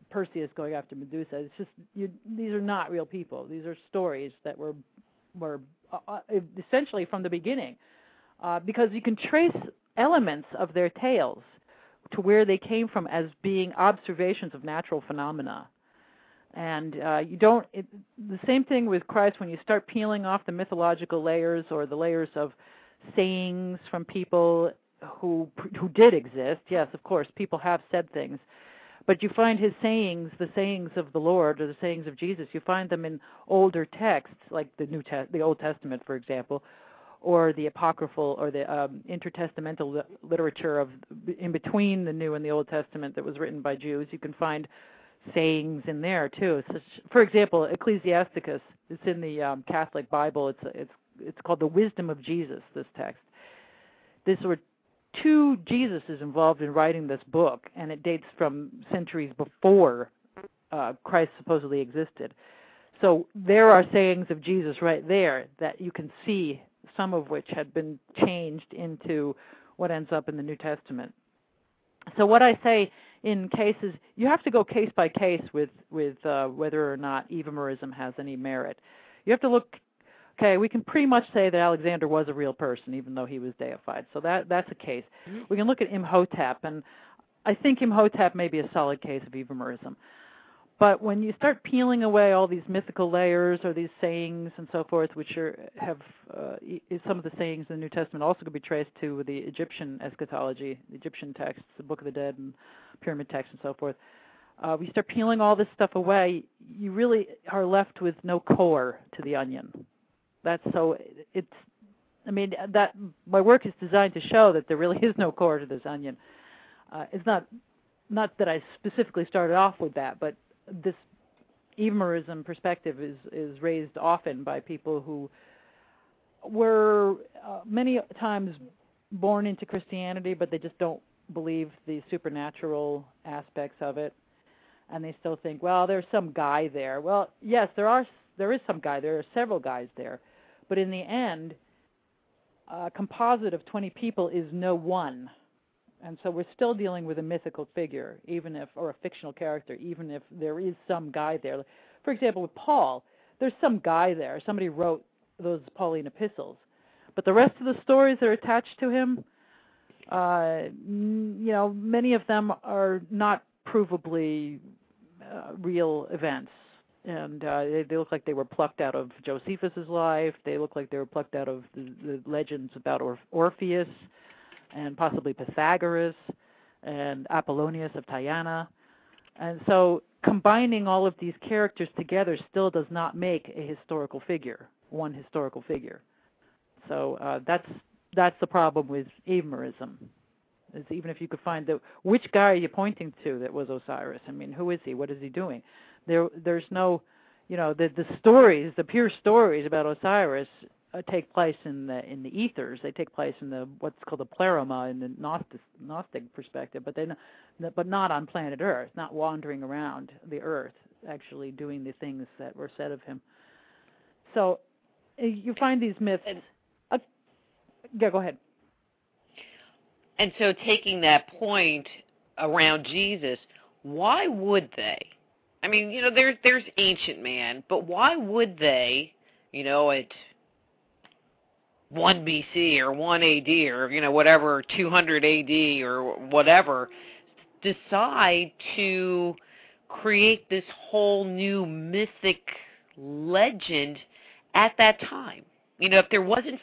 Perseus going after Medusa. It's just these are not real people. These are stories that were essentially from the beginning, because you can trace elements of their tales to where they came from as being observations of natural phenomena. And the same thing with Christ, when you start peeling off the mythological layers or the layers of sayings from people who did exist. Yes, of course, people have said things. But you find his sayings, the sayings of the Lord or the sayings of Jesus, you find them in older texts, like the Old Testament, for example, or the apocryphal or the intertestamental literature in between the New and the Old Testament that was written by Jews. You can find sayings in there too. So, for example, Ecclesiasticus, it's in the Catholic Bible. It's called the Wisdom of Jesus. This text. There were two Jesuses involved in writing this book, and it dates from centuries before Christ supposedly existed. So there are sayings of Jesus right there that you can see, some of which had been changed into what ends up in the New Testament. So what I say in cases, you have to go case by case with whether or not Evamerism has any merit. You have to look. Okay, we can pretty much say that Alexander was a real person, even though he was deified. So that's a case. Mm-hmm. We can look at Imhotep, and I think Imhotep may be a solid case of Evamerism. But when you start peeling away all these mythical layers or these sayings and so forth, which have some of the sayings in the New Testament also could be traced to the Egyptian eschatology, the Egyptian texts, the Book of the Dead and pyramid texts and so forth. We start peeling all this stuff away, you really are left with no core to the onion. That my work is designed to show that there really is no core to this onion. It's not that I specifically started off with that, but this Evamerism perspective is raised often by people who were many times born into Christianity, but they just don't believe the supernatural aspects of it, and they still think, well, there's some guy there. Well, yes, there is some guy. There are several guys there. But in the end, a composite of 20 people is no one. And so we're still dealing with a mythical figure, or a fictional character, even if there is some guy there. For example, with Paul, there's some guy there. Somebody wrote those Pauline epistles. But the rest of the stories that are attached to him, many of them are not provably real events. And they look like they were plucked out of Josephus's life. They look like they were plucked out of the legends about Orpheus and possibly Pythagoras and Apollonius of Tyana. And so combining all of these characters together still does not make a historical figure, one historical figure. So that's the problem with Evamerism. Is even if you could find which guy are you pointing to that was Osiris? I mean, who is he? What is he doing? There's no, the stories, the pure stories about Osiris take place in the ethers. They take place in what's called the pleroma in the Gnostic perspective, but not on planet Earth, not wandering around the Earth, actually doing the things that were said of him. So you find these myths. Yeah, go ahead. And so taking that point around Jesus, why would they? I mean, there's ancient man, but why would they, at 1 BC or 1 AD or, whatever, 200 AD or whatever, decide to create this whole new mythic legend at that time? If there wasn't,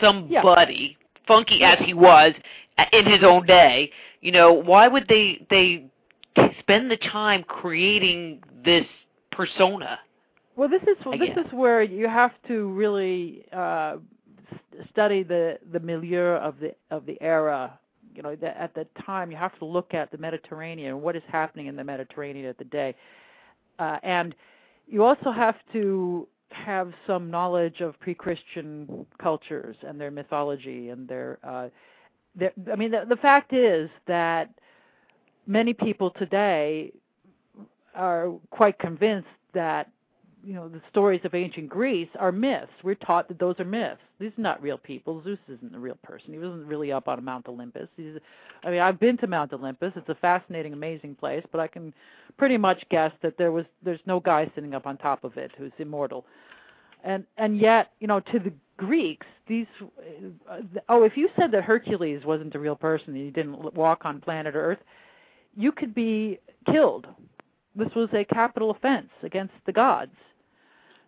somebody, funky as he was in his own day, why would they spend the time creating this persona? Well, this is where you have to really study the milieu of the era. At the time, you have to look at the Mediterranean, what is happening in the Mediterranean at the day, and you also have to have some knowledge of pre-Christian cultures and their mythology and the fact is that many people today are quite convinced that the stories of ancient Greece are myths. We're taught that those are myths. These are not real people. Zeus isn't a real person. He wasn't really up on Mount Olympus. I've been to Mount Olympus. It's a fascinating, amazing place, but I can pretty much guess that there's no guy sitting up on top of it who's immortal. And yet, to the Greeks, if you said that Hercules wasn't a real person and he didn't walk on planet Earth, you could be killed. This was a capital offense against the gods.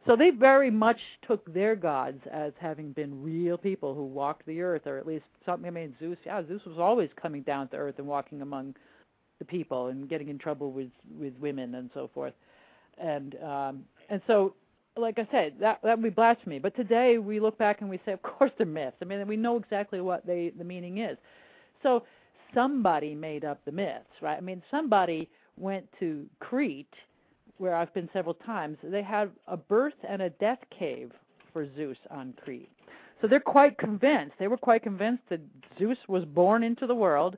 So they very much took their gods as having been real people who walked the earth, or at least something. I mean, Zeus was always coming down to earth and walking among the people and getting in trouble with women and so forth. And so, like I said, that would be blasphemy. But today we look back and we say, of course they're myths. I mean, we know exactly what the meaning is. So somebody made up the myths, right? I mean, somebody went to Crete, where I've been several times. They had a birth and a death cave for Zeus on Crete. So they're quite convinced. They were quite convinced that Zeus was born into the world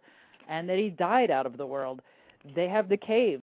and that he died out of the world. They have the cave.